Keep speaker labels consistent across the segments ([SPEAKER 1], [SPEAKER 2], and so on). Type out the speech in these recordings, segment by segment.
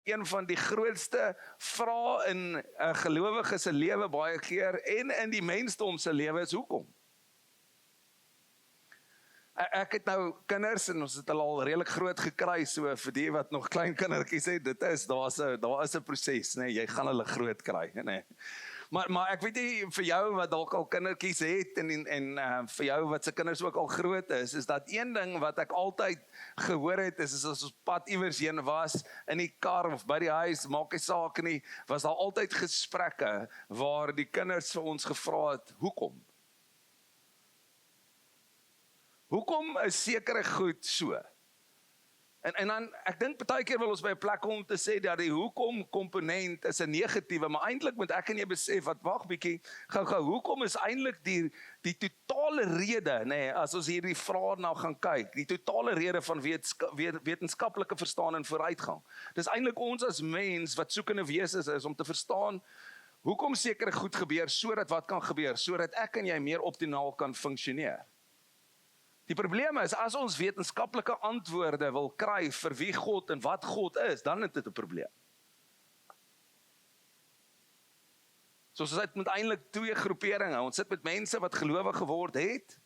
[SPEAKER 1] een van die grootste vrae in 'n gelowige se lewe baie keer en in die mensdom se lewe is hoekom? Ek het nou kinders en ons het hulle al redelik groot gekry, so vir die wat nog klein kindertjies het, daar is 'n proses, nee, jy gaan hulle groot kry, nee. Maar ek weet nie vir jou wat dalk al kindertjies het en vir jou wat se kinders ook al groot is dat een ding wat ek altyd gehoor het is as ons pad iewers heen was in die kar of by die huis, maak nie saak nie, was daar altyd gesprekke waar die kinders vir ons gevra het, hoekom? Hoekom is sekere goed so? En dan, ek dink baie keer wil ons by 'n plek kom om te sê dat die hoekom komponent is 'n negatiewe, maar eintlik moet ek en jy besef wat wag bietjie, gou, hoekom is eintlik die totale rede, nee, as ons hierdie vrae nou gaan kyk, die totale rede van wetenskaplike verstaan en vooruitgang. Dis eintlik ons as mens wat soekende wesens is om te verstaan hoekom sekere goed gebeur sodat wat kan gebeur, sodat ek en jy meer optimaal kan funksioneer. Die probleem is, as ons wetenskaplike antwoorde wil kry vir wie God en wat God is, dan is dit 'n probleem. So ons sit met eintlik twee groeperinge. Ons sit met mense wat gelowig geword het,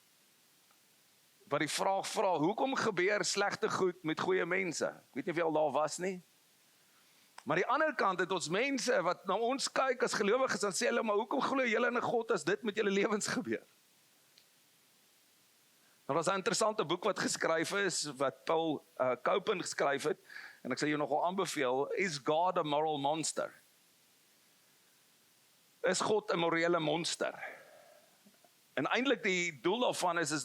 [SPEAKER 1] wat die vraag vra, hoekom gebeur slegte goed met goeie mense? Ek weet nie of jy al daar was nie. Maar die ander kant het ons mense wat na ons kyk as gelowiges, dan sê hulle, maar hoekom glo julle in 'n God as dit met julle lewens gebeur? Nou, dat is 'n interessante boek wat geskryf is, wat Paul Copen geskryf het, en ek sal jou nogal aanbeveel, Is God a Moral Monster? Is God 'n morele monster? En eintlik die doel daarvan is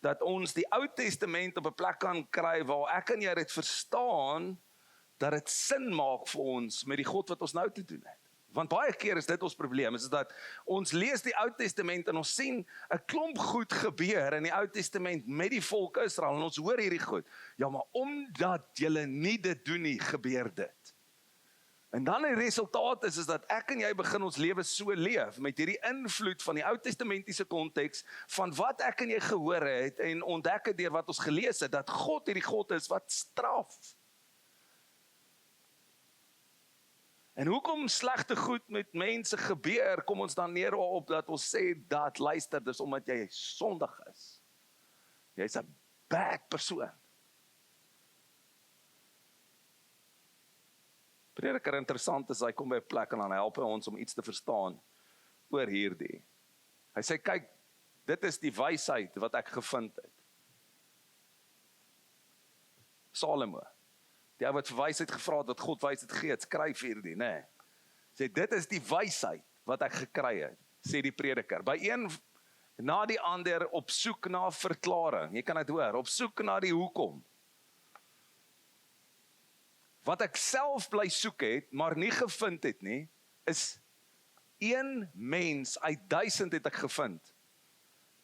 [SPEAKER 1] dat ons die Ou Testament op 'n plek kan kry waar ek en jy dit verstaan, dat dit sin maak vir ons met die God wat ons nou te doen het. Want baie keer is dit ons probleem, is dat ons lees die Ou Testament en ons sien 'n klomp goed gebeur in die Ou Testament met die volk Israel en ons hoor hierdie goed. Ja, maar omdat julle nie dit doen nie, gebeur dit. En dan die resultaat is dat ek en jy begin ons lewe so leef met hierdie invloed van die Ou Testamentiese konteks van wat ek en jy gehoor het en ontdek het deur wat ons gelees het, dat God hierdie God is wat straf. En hoekom slegte goed met mense gebeur, kom ons dan neer op dat ons sê dat, luister, dis omdat jy sondig is. Jy's 'n bad persoon. Prediker interessant is, hy kom by 'n plek en dan help hy ons om iets te verstaan oor hierdie. Hy sê, kyk, dit is die wysheid wat ek gevind het. Salomo. Die ou wat vir wysheid gevra het, dat God wysheid gee, skryf hierdie, nê. Sê, dit is die wysheid wat ek gekry het, sê die prediker. By een na die ander op soek na verklaring. Jy kan dit hoor, op soek na die hoekom. Wat ek self bly soek het, maar nie gevind het nie, is een mens uit 1000 het ek gevind.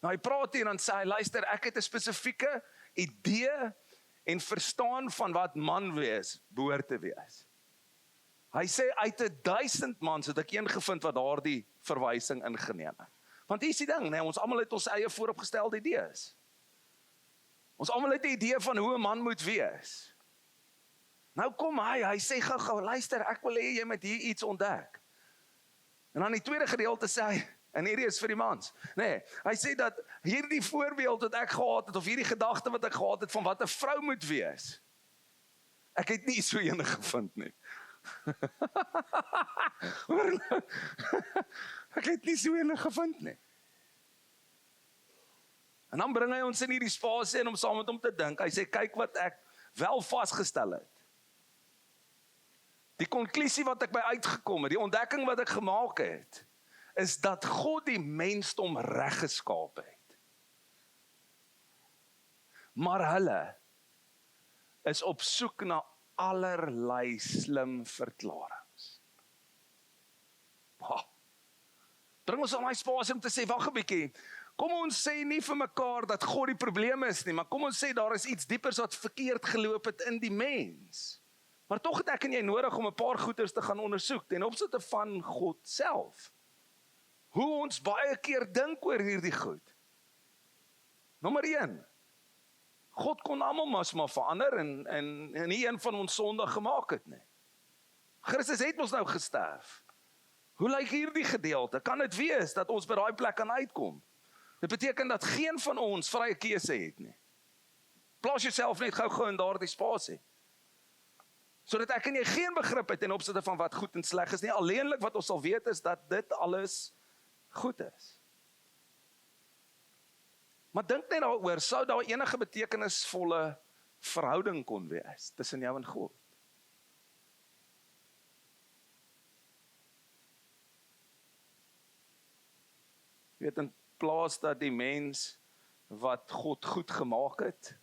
[SPEAKER 1] Nou hy praat hier en dan sê hy, luister, ek het 'n spesifieke idee en verstaan van wat man wees, behoort te wees. Hy sê, uit 1000 mans het ek een gevind wat daardie verwysing ingeneem het. Want hier is die ding, nee, ons almal het ons eie vooropgestelde idees. Ons almal het 'n idee van hoe 'n man moet wees. Nou kom hy sê gou, luister, ek wil hê jy moet hier iets ontdek. En dan die tweede gedeelte sê hy, en hierdie is vir die mans. Nee, hy sê dat hierdie voorbeeld wat ek gehad het, of hierdie gedagte wat ek gehad het van wat 'n vrou moet wees, ek het nie so ene gevind nie. Ek het nie so ene gevind nie. En dan bring hy ons in hierdie spasie en om saam met hom te dink. Hy sê, kyk wat ek wel vasgestel het. Die konklusie wat ek by uitgekom het, die ontdekking wat ek gemaak het, is dat God die mensdom reg geskaap het. Maar hulle is op soek na allerlei slim verklaringe. Bring ons aan my spasie om te sê, wag 'n bietjie, kom ons sê nie vir mekaar dat God die probleem is nie, maar kom ons sê daar is iets diepers wat verkeerd geloop het in die mens. Maar tog het ek en jy nodig om 'n paar goeters te gaan ondersoek ten opsigte van God self. Hoe ons baie keer dink oor hierdie goed. Nommer 1. God kon almal maar verander en nie een van ons sonde gemaak het nie. Christus het ons nou gesterf. Hoe lyk hierdie gedeelte? Kan dit wees dat ons by daai plek kan uitkom? Dit beteken dat geen van ons vrye keuse het nie. Plaas jouself net gou in daardie spasie. Sodat ek en jy geen begrip het ten opsigte van wat goed en sleg is nie. Alleenlik wat ons sal weet is dat dit alles goed is. Maar dink net daaroor, sou daar enige betekenisvolle verhouding kon wees tussen jou en God? Jy weet, in plaas dat die mens wat God goed gemaak het,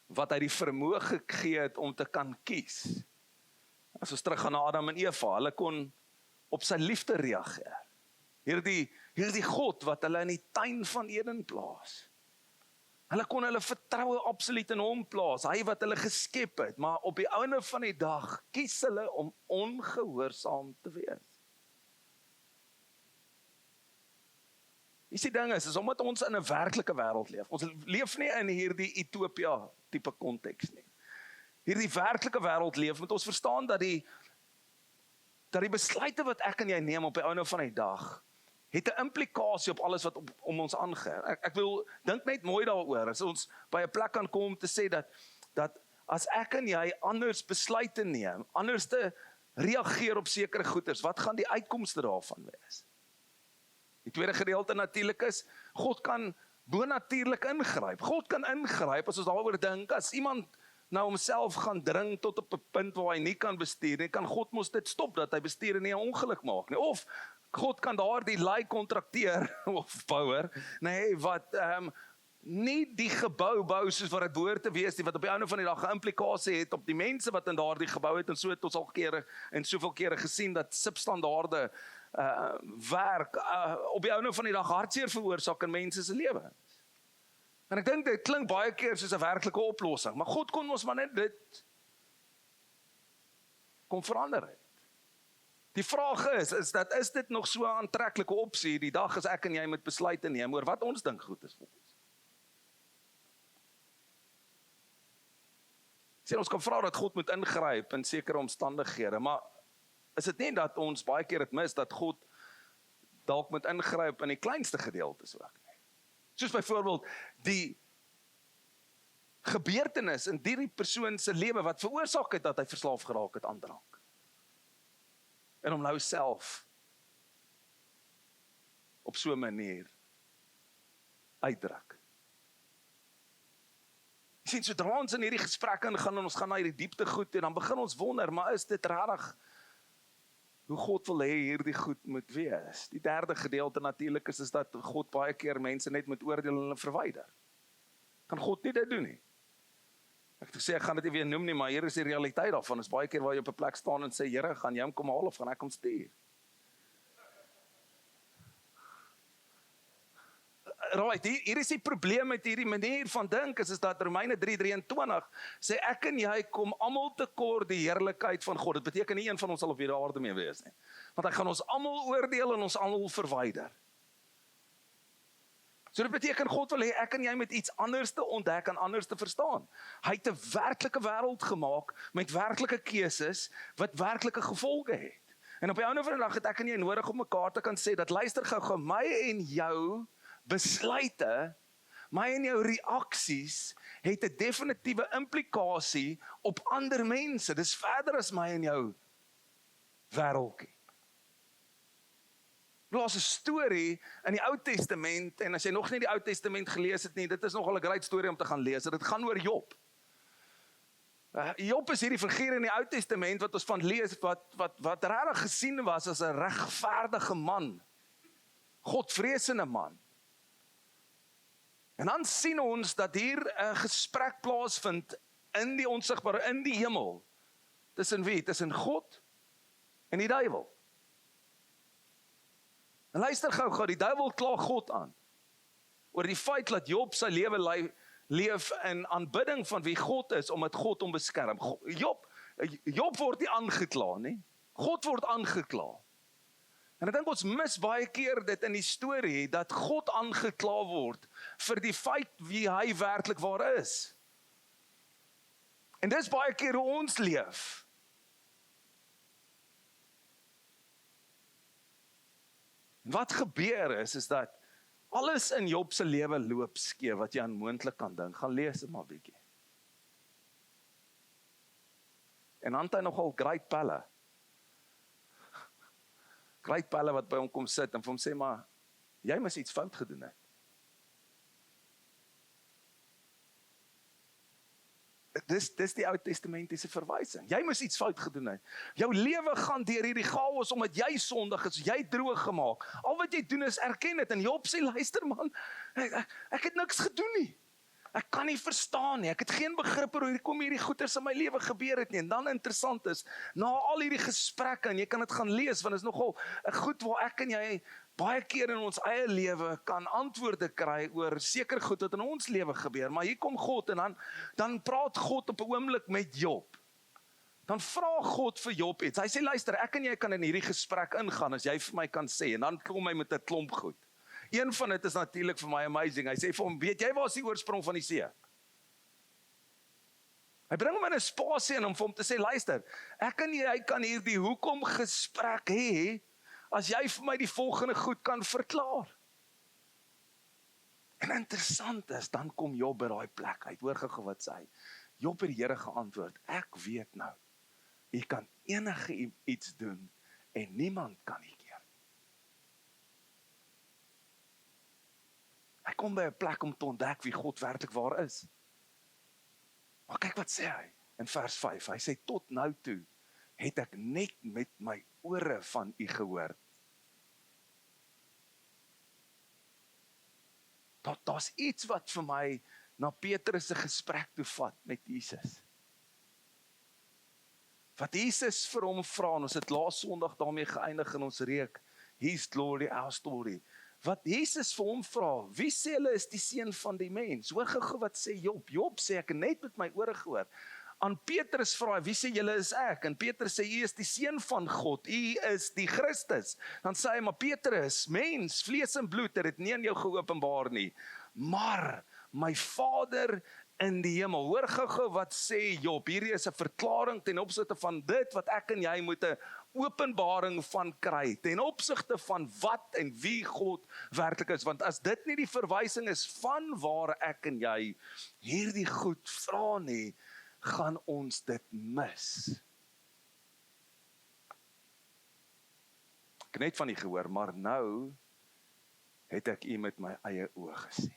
[SPEAKER 1] wat hy die vermoë gegee het om te kan kies. As ons terug gaan na Adam en Eva, hulle kon op sy liefde reageer. Hierdie God wat hulle in die tuin van Eden plaas. Hulle kon hulle vertroue absoluut in hom plaas, hy wat hulle geskep het, maar op die einde van die dag kies hulle om ongehoorsaam te wees. Die ding is omdat ons in 'n werklike wêreld leef. Ons leef nie in hierdie Utopia tipe konteks nie. Hierdie werklike wêreld leef, moet ons verstaan dat die besluite wat ek en jy neem op die einde van die dag, het 'n implikasie op alles wat om ons aangaan. Ek wil dink net mooi daaroor, as ons by 'n plek kan kom om te sê dat as ek en jy anders besluite neem, anders te reageer op sekere goeders, wat gaan die uitkomste daarvan wees? Die tweede gedeelte natuurlik is, God kan bonatuurlik ingryp. God kan ingryp as ons daaroor dink, as iemand nou homself gaan dring tot op 'n punt waar hy nie kan bestuur nie, kan God mos dit stop, dat hy bestuur en nie 'n ongeluk maak nie. Of God kan daardie lui kontrakteer, of bouer, nee, wat nie die gebou bou soos wat dit behoort te wees nie, wat op die einde van die dag 'n implikasie het op die mense wat in daardie gebou het, en so het ons al kere en soveel kere gesien dat substandaarde werk op die einde van die dag hartseer veroorsaak in mense se lewens. En ek dink dit klink baie keer soos 'n werklike oplossing, maar God kon ons maar net dit kom verander het. Die vraag is dit nog so 'n aantreklike opsie die dag as ek en jy moet besluite neem oor wat ons dink goed is vir ons? Ons kan vra dat God moet ingryp in sekere omstandighede, maar is dit nie dat ons baie keer het mis dat God dalk moet ingryp in die kleinste gedeeltes ook nie? Soos byvoorbeeld die gebeurtenis in die persoon se lewe wat veroorsaak het dat hy verslaaf geraak het aan drank. En om nou self op so 'n manier uitdruk. Jy sien, sodra ons in hierdie gesprek ingaan en ons gaan na hierdie diepte goed en dan begin ons wonder, maar is dit regtig hoe God wil hê hierdie goed moet wees? Die derde gedeelte natuurlik is dat God baie keer mense net moet oordeel en hulle verwyder. Kan God nie dit doen nie? Ek het gesê, ek gaan dit nie weer noem nie, maar hier is die realiteit daarvan. Is baie keer waar jy op 'n plek staan en sê, Here, gaan jy hom kom haal of gaan ek hom stuur? Right, hier is die probleem met hierdie manier van dink, is dat Romeine 3:23 sê ek en jy kom almal tekort die heerlikheid van God. Dit beteken nie een van ons sal op hierdie aarde mee wees nie. Want hy gaan ons almal oordeel en ons almal verwyder. So dit beteken God wil hê ek en jy met iets anders te ontdek en anders te verstaan. Hy het 'n werklike wêreld gemaak met werklike keuses wat werklike gevolge het. En op die einde van die dag het ek en jy nodig om mekaar te kan sê dat luister gou, my en jou besluite, my en jou reaksies het 'n definitiewe implikasie op ander mense. Dis verder as my en jou wêreldjie. Daar's 'n storie in die Ou Testament, en as jy nog nie die Ou Testament gelees het nie, dit is nogal 'n great storie om te gaan lees. Dit gaan oor Job. Job is hierdie figuur in die Ou Testament wat ons van lees, wat regtig gesien was as 'n regverdige man, Godvreesende man. En dan sien ons dat hier 'n gesprek plaasvind in die onsigbare, in die hemel, tussen wie? Tussen God en die duiwel. En luister gou, die duiwel kla God aan oor die feit dat Job sy lewe leef in aanbidding van wie God is, omdat God hom beskerm. Job word nie aangekla nie. God word aangekla. En ek dink ons mis baie keer dit in die storie, dat God aangekla word vir die feit wie hy werklik waar is. En dis baie keer hoe ons leef. En wat gebeur is dat alles in Job se lewe loop skeef wat jy onmoontlik kan dink. Gaan lees dit maar bietjie. En dan het hy nogal great pelle. Great pelle wat by hom kom sit en vir hom sê, maar jy moes iets fout gedoen het. Dis die Ou Testamentiese verwysing. Jy moes iets fout gedoen het. Jou lewe gaan deur hierdie chaos omdat jy sondig is, jy droog gemaak. Al wat jy doen is erken dit. En Job sê, luister man, ek het niks gedoen nie. Ek kan nie verstaan nie. Ek het geen begrip oor hoe kom hierdie goeters in my lewe gebeur het nie. En dan interessant is, na al hierdie gesprekke, en jy kan dit gaan lees, want dit is nogal 'n goed waar ek en jy baie keer in ons eie lewe kan antwoorde kry oor seker goed wat in ons lewe gebeur. Maar hier kom God en dan praat God op 'n oomblik met Job. Dan vra God vir Job iets. Hy sê, luister, ek en jy kan in hierdie gesprek ingaan as jy vir my kan sê. En dan kom hy met 'n klomp goed. Een van dit is natuurlik vir my amazing. Hy sê vir hom, weet jy waar is die oorsprong van die see? Hy bring hom in 'n spasie en om vir hom te sê, luister, ek en jy kan hierdie hoekom gesprek hê, as jy vir my die volgende goed kan verklaar. En interessant is, dan kom Job by daai plek uit. Hoor gou wat sê hy. Job het die Here geantwoord, ek weet nou, jy kan enige iets doen en niemand kan nie keer. Hy kom by 'n plek om te ontdek wie God werklik waar is. Maar kyk wat sê hy in vers 5. Hy sê, tot nou toe het ek net met my ore van u gehoor. Daar's iets wat vir my na Petrus se gesprek toe vat met Jesus. Wat Jesus vir hom vra, en ons het laas Sondag daarmee geëindig in ons reek, His glory, our story. Wat Jesus vir hom vra, wie sê hulle is die seun van die mens? Hoor gou wat sê Job. Job sê, ek het net met my ore gehoor. Aan Petrus vra hy, wie sê julle is ek? En Petrus sê, u is die seun van God, u is die Christus. Dan sê hy, maar Petrus, mens, vlees en bloed, het dit nie aan jou geopenbaar nie. Maar my Vader in die hemel. Hoor gou wat sê Job. Hierdie is 'n verklaring ten opsigte van dit wat ek en jy moet 'n openbaring van kry, ten opsigte van wat en wie God werklik is. Want as dit nie die verwysing is van waar ek en jy hierdie goed vra nie, gaan ons dit mis. Ek het net van u gehoor, maar nou het ek u met my eie oë gesien.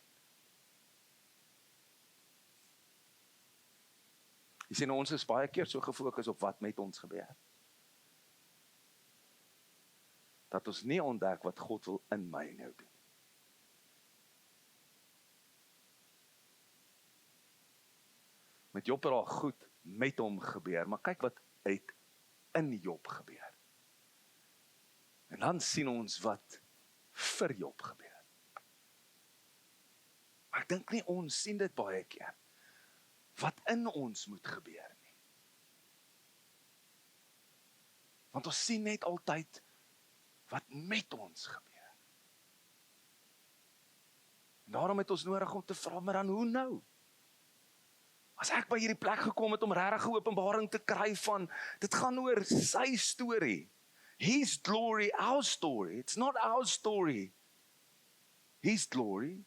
[SPEAKER 1] Jy sien, ons is baie keer so gefokus op wat met ons gebeur, dat ons nie ontdek wat God wil in my en jou doen. Met Job het al goed met hom gebeur, maar kyk wat het in Job gebeur. En dan sien ons wat vir Job gebeur. Maar ek dink nie ons sien dit baie keer, wat in ons moet gebeur nie. Want ons sien net altyd wat met ons gebeur. En daarom het ons nodig om te vra, maar dan hoe nou? As ek by hierdie plek gekom het om regtig 'n openbaring te kry van, dit gaan oor sy storie. His glory, our story. It's not our story. His glory.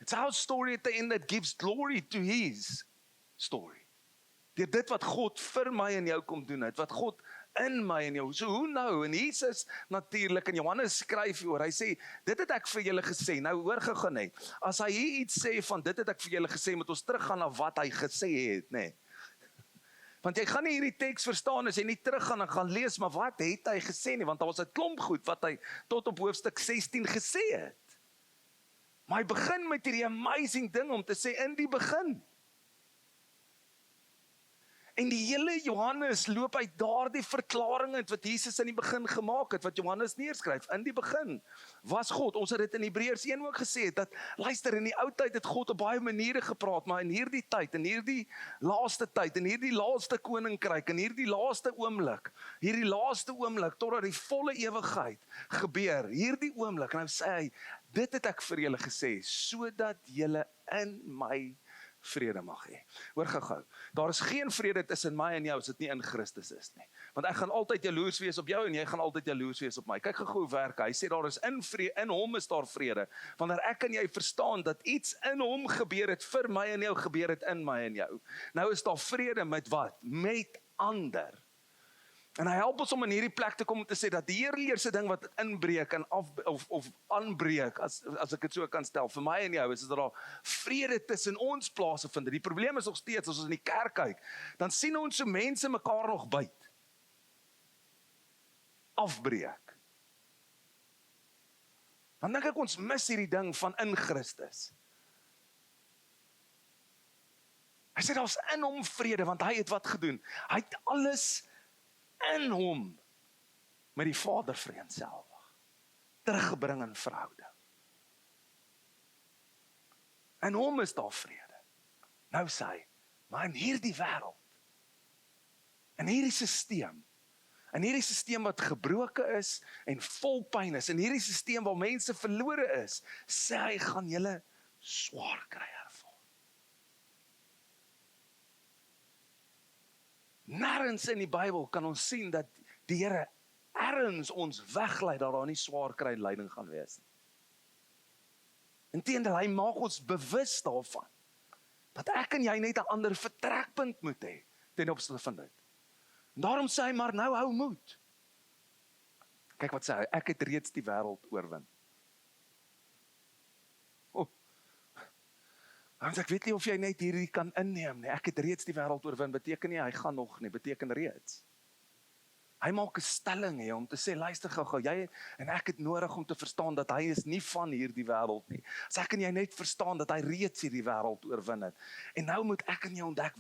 [SPEAKER 1] It's our story at the end that gives glory to his story. Deur dit wat God vir my en jou kom doen het, wat God in my en jou. So hoe nou? En Jesus natuurlik, en Johannes skryf oor, hy sê, dit het ek vir julle gesê. Nou hoor gou net, as hy hier iets sê van dit het ek vir julle gesê, moet ons teruggaan na wat hy gesê het, nê? Want jy gaan nie hierdie teks verstaan as jy nie teruggaan en gaan lees, maar wat het hy gesê nie, want daar was 'n klomp goed wat hy tot op hoofstuk 16 gesê het. Maar hy begin met hierdie amazing ding om te sê, in die begin. En die hele Johannes loop uit daardie verklaring uit wat Jesus in die begin gemaak het, wat Johannes neerskryf. In die begin was God. Ons het dit in Hebreërs 1 ook gesê, dat luister, in die ou tyd het God op baie maniere gepraat, maar in hierdie tyd, in hierdie laaste tyd, in hierdie laaste koninkryk, in hierdie laaste oomblik, totdat die volle ewigheid gebeur, hierdie oomblik, en nou sê hy, dit het ek vir julle gesê, sodat julle in my vrede mag hê. Hoor gou. Daar is geen vrede tussen my en jou as dit nie in Christus is nie. Want ek gaan altyd jaloers wees op jou en jy gaan altyd jaloers wees op my. Kyk gou hoe werk hy. Hy sê daar is in hom is daar vrede. Wanneer ek en jy verstaan dat iets in hom gebeur het vir my en jou, gebeur het in my en jou. Nou is daar vrede met wat? Met ander. En hy help ons om in hierdie plek te kom om te sê dat die eerste ding wat inbreek en of aanbreek, as ek dit so kan stel, vir my en jou, is dat daar vrede tussen ons plaasvind. Die probleem is nog steeds, as ons in die kerk kyk, dan sien ons so mense mekaar nog byt. Afbreek. Dan dink ek ons mis hierdie ding van in Christus. Hy sê daar's in hom vrede, want hy het wat gedoen. Hy het alles in hom met die Vader vereenselwig, teruggebring in verhouding. In hom is daar vrede. Nou sê hy, maar in hierdie wêreld, in hierdie stelsel wat gebroke is en vol pyn is, in hierdie stelsel waar mense verlore is, sê hy, gaan julle swaar kry ervaar. Nêrens in die Bybel kan ons sien dat die Here ergens ons weglei dat daar nie swaar kry en lyding gaan wees nie. Inteendeel, hy maak ons bewus daarvan dat ek en jy net 'n ander vertrekpunt moet hê ten opsigte van dit. En daarom sê hy, maar nou hou moed. Kyk wat sê hy, ek het reeds die wêreld oorwin. Want ek weet nie of jy net hierdie kan inneem nie. Ek het reeds die wêreld oorwin, beteken nie hy gaan nog nie, beteken reeds. Hy maak 'n stelling hier om te sê, luister gou, jy en ek het nodig om te verstaan dat hy is nie van hierdie wêreld nie. As ek en jy net verstaan dat hy reeds hierdie wêreld oorwin het. En nou moet ek en jou ontdek,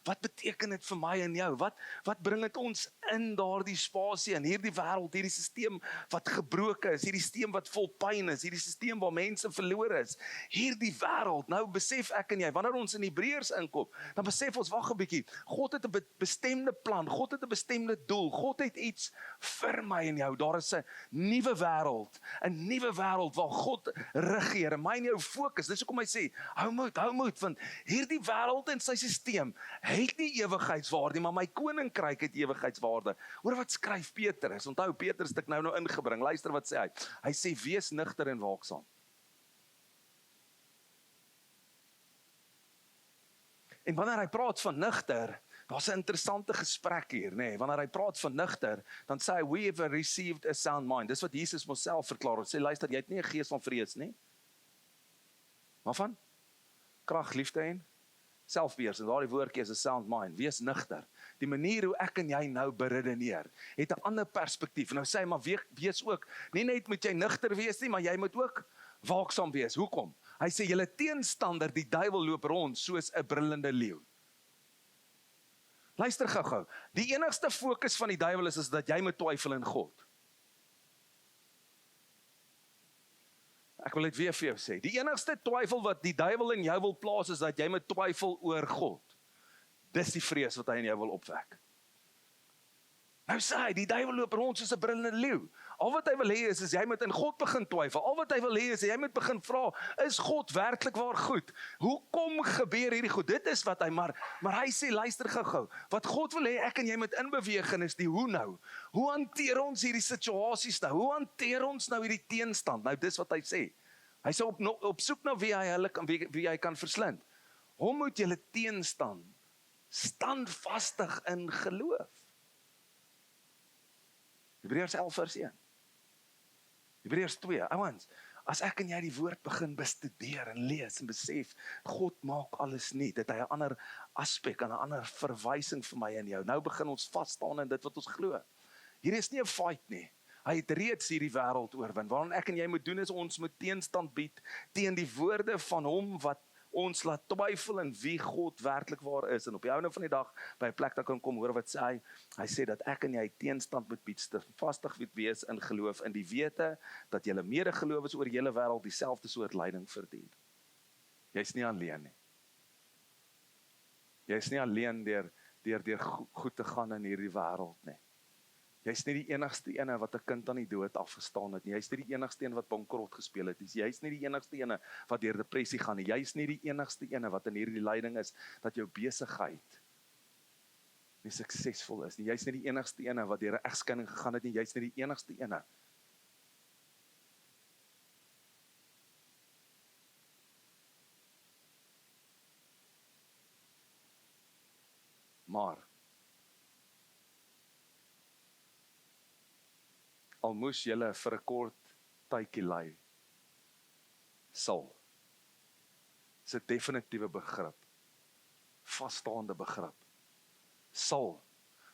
[SPEAKER 1] wat beteken dit vir my en jou? Wat bring dit ons in daardie spasie, in hierdie wêreld, hierdie stelsel wat gebroken is, hierdie stelsel wat vol pyn is, hierdie stelsel waar mense verlore is, hierdie wêreld. Nou besef ek en jy, wanneer ons in Hebreërs inkom, dan besef ons, wag 'n bietjie, God het 'n bestemde plan, God het 'n bestemde doel, God het iets vir my en jou. Daar is 'n nuwe wêreld waar God regeer, en my en jou fokus. Dis hoekom hy sê, hou moed, want hierdie wêreld en sy stelsel het nie ewigheidswaarde nie, maar my koninkryk het ewigheidswaarde. Hoor wat skryf Petrus. Onthou, Petrus het ek nou ingebring. Luister wat sê hy. Hy sê, wees nugter en waaksaam. En wanneer hy praat van nugter, daar's 'n interessante gesprek hier, nê. Wanneer hy praat van nugter, dan sê hy, we have received a sound mind. Dis wat Jesus homself verklaar. Hy sê, luister, jy het nie 'n gees van vrees nie. Waarvan? Krag, liefde en selfbeheersing. Daardie woordjie is 'n sound mind. Wees nugter. Die manier hoe ek en jy nou beredeneer, het 'n ander perspektief. Nou sê hy, maar wees ook, nie net moet jy nugter wees nie, maar jy moet ook waaksaam wees. Hoekom? Hy sê, julle teenstander, die duiwel, loop rond soos 'n brullende leeu. Luister gou. Die enigste fokus van die duiwel is dat jy moet twyfel in God. Ek wil dit weer vir jou sê. Die enigste twyfel wat die duiwel in jou wil plaas, is dat jy moet twyfel oor God. Dis die vrees wat hy in jou wil opwek. Nou sê hy, die duiwel loop rond soos 'n brullende leeu. Al wat hy wil hê is jy moet in God begin twyfel. Al wat hy wil hê is jy moet begin vra, is God werklik waar goed? Hoekom gebeur hierdie goed? Dit is wat hy, maar hy sê, luister gou. Wat God wil hê ek en jy moet inbeweeg in is die hoe nou. Hoe hanteer ons hierdie situasies nou? Hoe hanteer ons nou hierdie teenstand? Nou dis wat hy sê. Hy sê op soek na wie hy kan verslind. Hoe moet julle teenstand standvastig in geloof? Hebreërs 11 vers 1. Hebreërs 2, ouens, as ek en jy die woord begin bestudeer en lees en besef, God maak alles nuut, dit hy 'n ander aspek, 'n ander verwysing vir my en jou. Nou begin ons vas staan in dit wat ons glo. Hier is nie 'n fight nie. Hy het reeds hierdie wêreld oorwin. Wat ek en jy moet doen is ons moet teenstand bied teen die woorde van hom wat ons laat twyfel in wie God werklik waar is. En op die einde van die dag by 'n plek daar kan kom, hoor wat sê hy. Hy sê dat ek en jy teenstand moet bied, vastig moet wees in geloof, in die wete dat julle medegelowiges oor julle wêreld dieselfde soort lyding verdien. Jy's nie alleen nie. Jy's nie alleen deur goed te gaan in hierdie wêreld nie. Jy's nie die enigste ene wat 'n kind aan die dood afgestaan het nie. Jy's nie die enigste een wat bankrot gespeel het nie. Jy's nie die enigste ene wat deur depressie gaan nie. Jy's nie die enigste ene wat in hierdie lyding is dat jou besigheid nie suksesvol is nie. Jy's nie die enigste ene wat deur 'n egskeiding gegaan het nie. Jy's nie die enigste ene. Maar al moes julle vir 'n kort tydjie ly, sal. Dis 'n definitiewe begrip, vasstaande begrip. Sal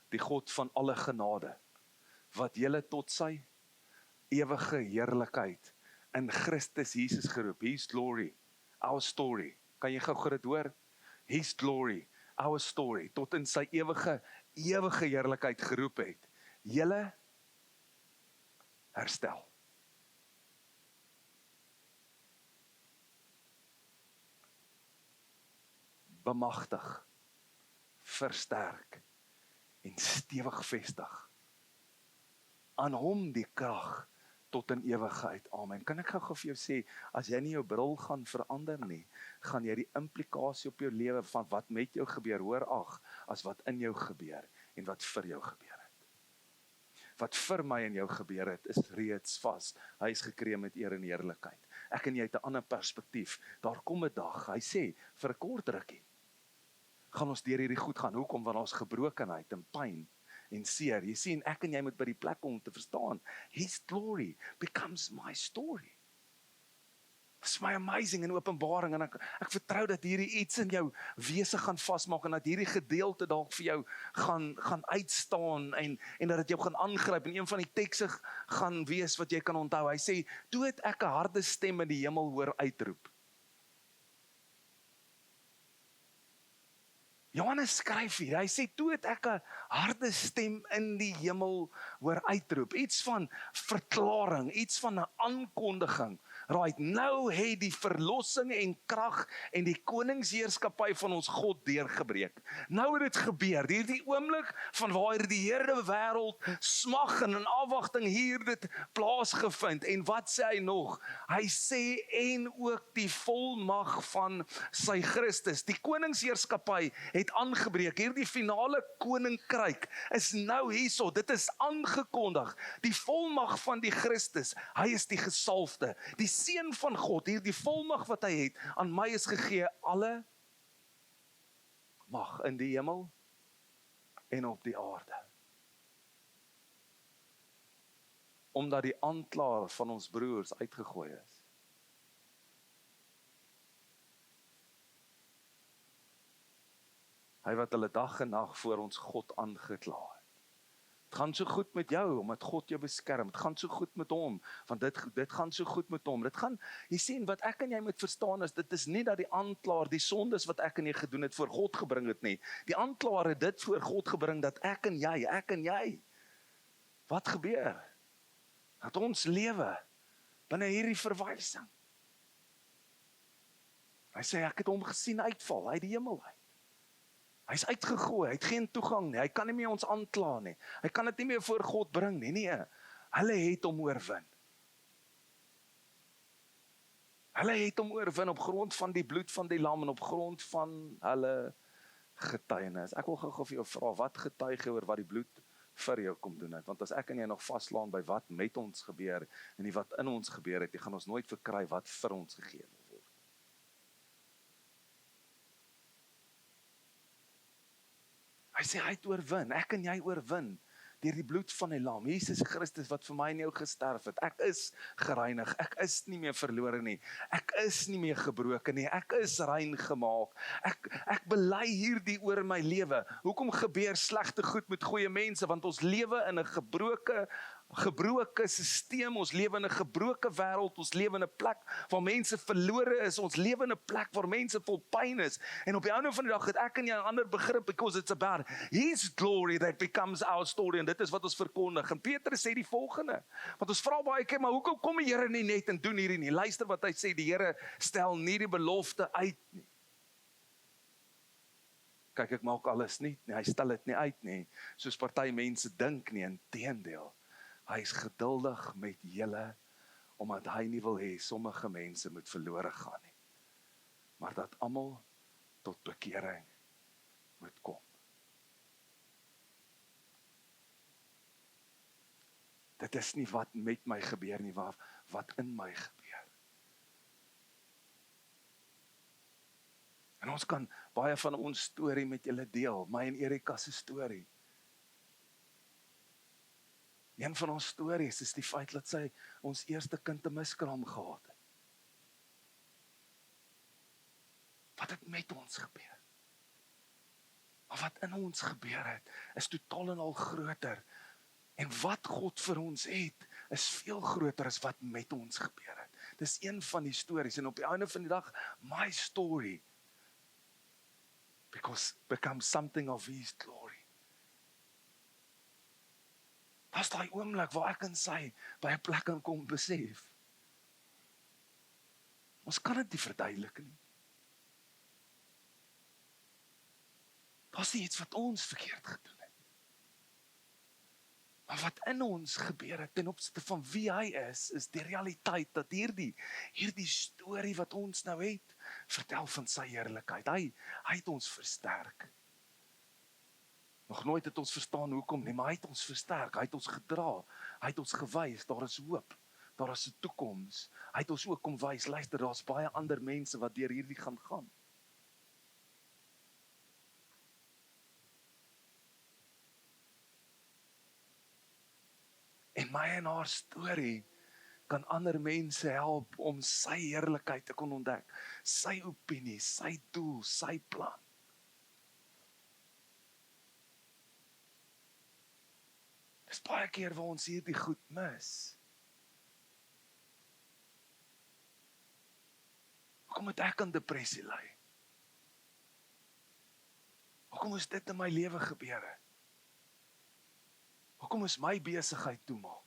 [SPEAKER 1] die God van alle genade, wat julle tot sy ewige heerlikheid in Christus Jesus geroep, His glory, our story. Kan jy gou dit hoor? His glory, our story, tot in sy ewige heerlikheid geroep het. Julle herstel. Bemagtig, versterk en stewig vestig. Aan hom die krag tot in ewigheid. Amen. Kan ek gou vir jou sê, as jy nie jou bril gaan verander nie, gaan jy die implikasie op jou lewe van wat met jou gebeur, hoor ag, as wat in jou gebeur en wat vir jou gebeur het. Wat vir my en jou gebeur het, is reeds vas. Hy is gekreë met eer en heerlikheid. Ek en jy het 'n ander perspektief. Daar kom 'n dag, hy sê, vir 'n kort rukkie, gaan ons deur hierdie goed gaan. Hoekom? Want ons gebrokenheid en pyn en seer. Jy sien, ek en jy moet by die plek om te verstaan, His glory becomes my story. It's my amazing in Openbaring, en ek vertrou dat hierdie iets in jou wese gaan vasmaak, en dat hierdie gedeelte dalk vir jou gaan uitstaan, en dat dit jou gaan aangryp, en een van die tekste gaan wees wat jy kan onthou. Hy sê, toe het ek 'n harde stem in die hemel hoor uitroep. Johannes skryf hier, hy sê, toe het ek 'n harde stem in die hemel hoor uitroep, iets van verklaring, iets van 'n aankondiging. Right, nou het die verlossing en krag en die koningsheerskappy van ons God deurgebreek. Nou het dit gebeur, hierdie oomblik van waar die Here wêreld smag en in afwagting hier dit plaasgevind. En wat sê hy nog? Hy sê, en ook die volmag van sy Christus. Die koningsheerskappy het aangebreek. Hierdie finale koninkryk is nou hierso. Dit is aangekondig. Die volmag van die Christus. Hy is die gesalfde. Die Seun van God, hier die volmag wat hy het, aan my is gegee alle mag in die hemel en op die aarde. Omdat die aanklaer van ons broers uitgegooi is. Hy wat hulle dag en nag voor ons God aangekla het. Het gaan so goed met jou, omdat God jou beskerm. Het gaan so goed met hom, want dit gaan so goed met hom. Jy sien, wat ek en jy moet verstaan is, dit is nie dat die aanklaer die sondes wat ek en jy gedoen het, voor God gebring het nie. Die aanklaer het dit voor God gebring, dat ek en jy, wat gebeur? Dat ons lewe, binne hierdie verwysing. Hy sê, ek het hom gesien uitval, uit die hemel uit. Hy is uitgegooi, hy het geen toegang nie, hy kan nie meer ons aankla nie, hy kan dit nie meer voor God bring nie, nee, hulle het hom oorwin. Hulle het hom oorwin op grond van die bloed van die lam en op grond van hulle getuienis. Ek wil gou vir jou vra, wat getuig jy oor wat die bloed vir jou kom doen het? Want as ek en jy nog vaslaan by wat met ons gebeur en nie wat in ons gebeur het, jy gaan ons nooit verkry wat vir ons gegee word. Hy sê, hy het oorwin, ek en jy oorwin, deur die bloed van die lam, Jesus Christus wat vir my en jou gesterf het. Ek is gereinig, ek is nie meer verlore nie, ek is nie meer gebroken nie, ek is rein gemaak, ek bely hierdie oor my lewe. Hoekom gebeur slegte goed met goeie mense? Want ons lewe in 'n gebroke stelsel, ons lewe in 'n gebroke wêreld, ons lewe in 'n plek waar mense verlore is, ons lewe in 'n plek waar mense vol pyn is, en op die einde van die dag het ek en jy 'n ander begrip, because it's about His glory that becomes our story, en dit is wat ons verkondig. En Petrus sê die volgende, want ons vra baie keer, maar hoekom kom die Here nie net en doen hierdie nie? Luister wat hy sê, die Here stel nie die belofte uit nie. kyk ek maak alles nie, hy stel dit nie uit nie, soos party mense dink nie, inteendeel. Hy is geduldig met julle, omdat hy nie wil hê sommige mense moet verlore gaan nie, maar dat almal tot bekering moet kom. Dit is nie wat met my gebeur nie, wat in my gebeur. En ons kan baie van ons storie met julle deel, my en Erika se storie. Een van ons stories is die feit dat sy ons eerste kind 'n miskraam gehad het. Wat het met ons gebeur? Maar wat in ons gebeur het, is totaal en al groter. En wat God vir ons het, is veel groter as wat met ons gebeur het. Dis een van die stories, en op die einde van die dag, my story becomes something of His glory. Dis daai oomblik waar ek en sy by 'n plek kan kom besef. Ons kan dit nie verduidelik nie. Daar's nie iets wat ons verkeerd gedoen het. Maar wat in ons gebeur het ten opsigte van wie hy is die realiteit dat hierdie storie wat ons nou het, vertel van sy heerlikheid. Hy het ons versterk. Nog nooit het ons verstaan hoekom nie, maar hy het ons versterk, hy het ons gedra, hy het ons gewys, daar is hoop, daar is 'n toekoms. Hy het ons ook kom wys, luister, daar's baie ander mense wat deur hierdie gaan. En my en haar storie kan ander mense help om sy heerlikheid te kon ontdek, sy opinie, sy doel, sy plan. Dis baie keer waar ons hierdie goed mis. Hoekom moet ek aan depressie ly? Hoekom is dit in my lewe gebeur? Hoekom is my besigheid toemaak?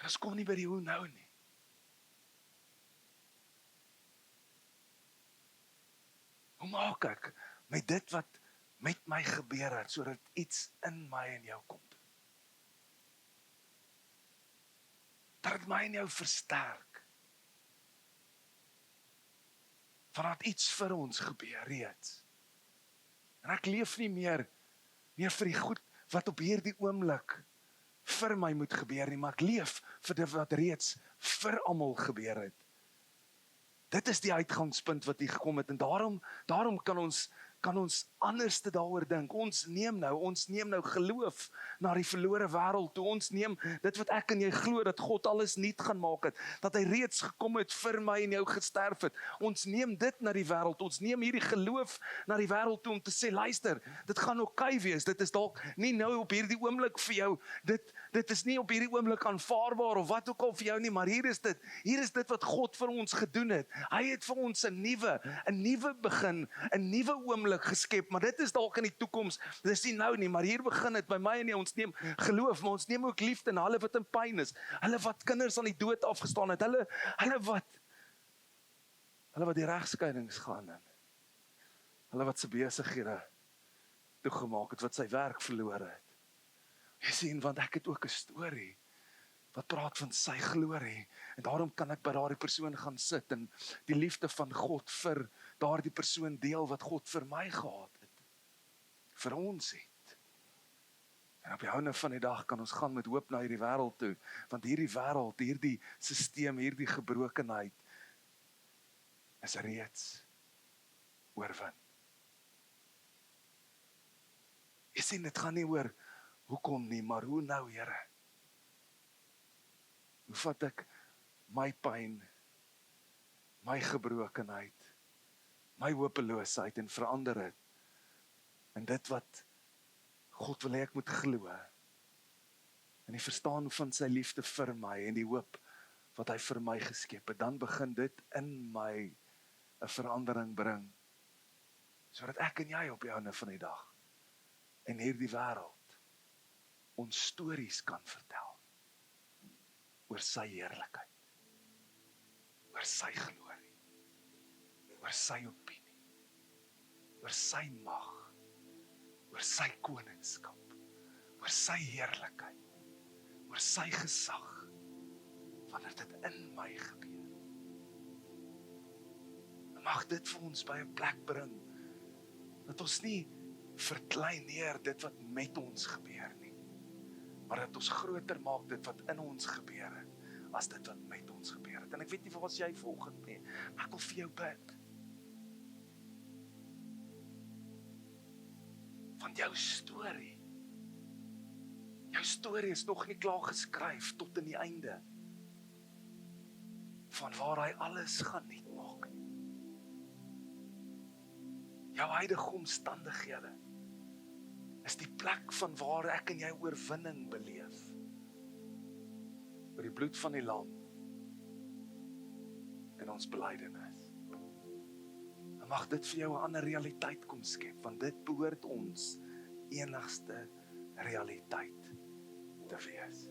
[SPEAKER 1] Ons kom nie by die hoe nou nie. Hoe maak ek met dit wat met my gebeur het, sodat iets in my en jou kom? Dat het my en jou versterk. Vandat iets vir ons gebeur reeds. En ek leef nie meer vir die goed wat op hierdie oomblik vir my moet gebeur nie, maar ek leef vir dit wat reeds vir almal gebeur het. Dit is die uitgangspunt wat hier gekom het, en daarom kan ons anders te daaroor dink. Ons neem nou geloof na die verlore wêreld toe. Ons neem dit wat ek en jy glo, dat God alles nuut gaan maak het, dat hy reeds gekom het vir my en jou gesterf het. Ons neem dit na die wêreld, ons neem hierdie geloof na die wêreld toe om te sê, luister, dit gaan oukei wees, dit is dalk nie nou op hierdie oomblik vir jou, dit is nie op hierdie oomblik aanvaarbaar of wat ook al vir jou nie, maar hier is dit wat God vir ons gedoen het. Hy het vir ons 'n nuwe begin, 'n nuwe oomblik geskep, maar dit is dalk in die toekoms, dit is nie nou nie, maar hier begin dit by my en jy. Ons neem geloof, maar ons neem ook liefde na hulle wat in pyn is, hulle wat kinders aan die dood afgestaan het, hulle wat die regskeidings gaan in, hulle wat sy besighede toegemaak het, wat sy werk verloor het. Jy sien, want ek het ook 'n storie wat praat van sy glorie, en daarom kan ek by daardie persoon gaan sit en die liefde van God vir daardie persoon deel wat God vir my gehad het, vir ons het. En op die einde van die dag kan ons gaan met hoop na hierdie wêreld toe, want hierdie wêreld, hierdie stelsel, hierdie gebrokenheid is reeds oorwin. Jy sien, dit gaan nie oor hoekom nie, maar hoe nou, Here? Hoe vat ek my pyn, my gebrokenheid, my hopeloosheid en verander dit in dit wat God wil hê ek moet glo, en die verstaan van sy liefde vir my en die hoop wat hy vir my geskep het, dan begin dit in my 'n verandering bring, sodat ek en jy op die einde van die dag in hierdie wêreld ons stories kan vertel oor sy heerlikheid, oor sy glorie. oor sy opinie, oor sy mag, oor sy koningskap, oor sy heerlikheid, oor sy gesag, wanneer dit in my gebeur. Mag dit vir ons by 'n plek bring, dat ons nie verkleineer dit wat met ons gebeur nie, maar dat ons groter maak dit wat in ons gebeur het, as dit wat met ons gebeur het. En ek weet nie waar jy volgende nie, maar ek wil vir jou bid. Van jou storie. Jou storie is nog nie klaar geskryf tot in die einde. Van waar hy alles gaan nuut maak. Jou huidige omstandighede is die plek van waar ek en jy oorwinning beleef. Oor die bloed van die lam en ons belydenis. En mag dit vir jou 'n ander realiteit kom skep, want dit behoort ons enigste realiteit te wees.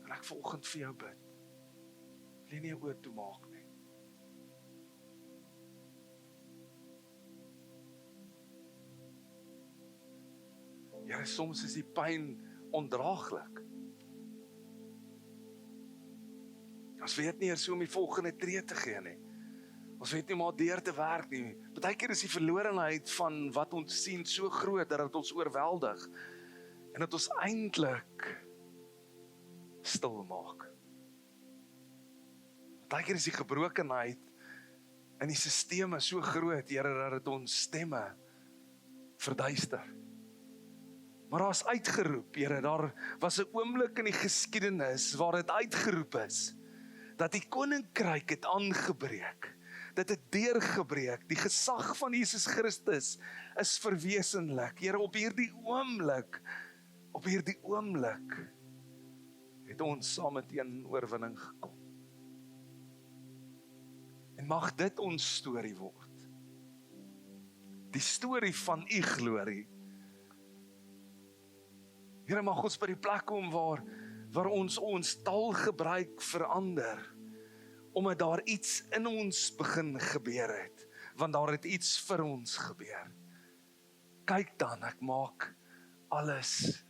[SPEAKER 1] En ek vanoggend vir jou bid, wil jy nie 'n oor toe maak nie. Here, soms is die pyn ondraaglik. Ons weet nie eers hoe om die volgende tree te gee nie. Ons weet nie maar deur te werk nie. Partykeer is die verlorenheid van wat ons sien so groot dat dit ons oorweldig en dat ons eintlik stil maak. Partykeer is die gebrokenheid in die sisteme so groot, Here, dat dit ons stemme verduister. Maar daar is uitgeroep, Here, daar was 'n oomblik in die geskiedenis waar dit uitgeroep is, dat die koninkryk het aangebreek, dit het deurgebreek, die gesag van Jesus Christus is verwesenlik. Here, op hierdie oomblik, het ons saam met een oorwinning gekom. En mag dit ons storie word. Die storie van u glorie. Here, mag ons by die plek kom waar ons taalgebruik verander, omdat daar iets in ons begin gebeur het, want daar het iets vir ons gebeur. Kyk dan, ek maak alles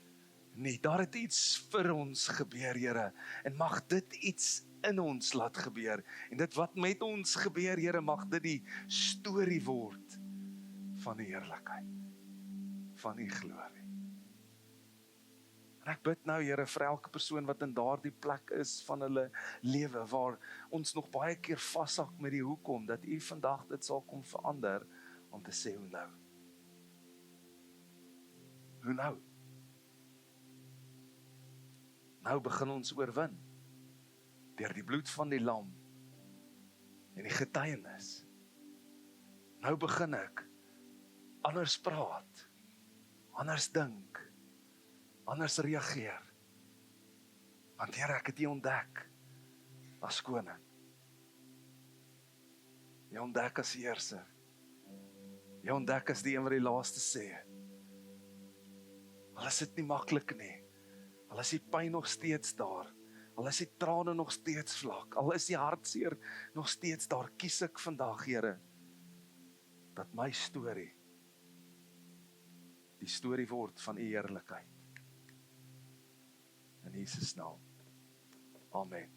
[SPEAKER 1] nie. Daar het iets vir ons gebeur, Here, en mag dit iets in ons laat gebeur. En dit wat met ons gebeur, Here, mag dit die storie word van die heerlikheid, van die glorie. En ek bid nou, Here, vir elke persoon wat in daardie plek is van hulle lewe, waar ons nog baie keer vashak met die hoekom, dat u vandag dit sal kom verander, om te sê, hoe nou? Hoe nou? Nou begin ons oorwin, deur die bloed van die lam, en die getuienis. Nou begin ek anders praat, anders dink, anders reageer. Want Here, ek het U ontdek as koning. Jy ontdek as heerser. Jy ontdek as die een wat die laaste sê. Al is dit nie maklik nie. Al is die pyn nog steeds daar. Al is die trane nog steeds vlak. Al is die hartseer nog steeds daar. Kies ek vandag, Here, dat my storie die storie word van U heerlikheid. In Jesus naam. Amen.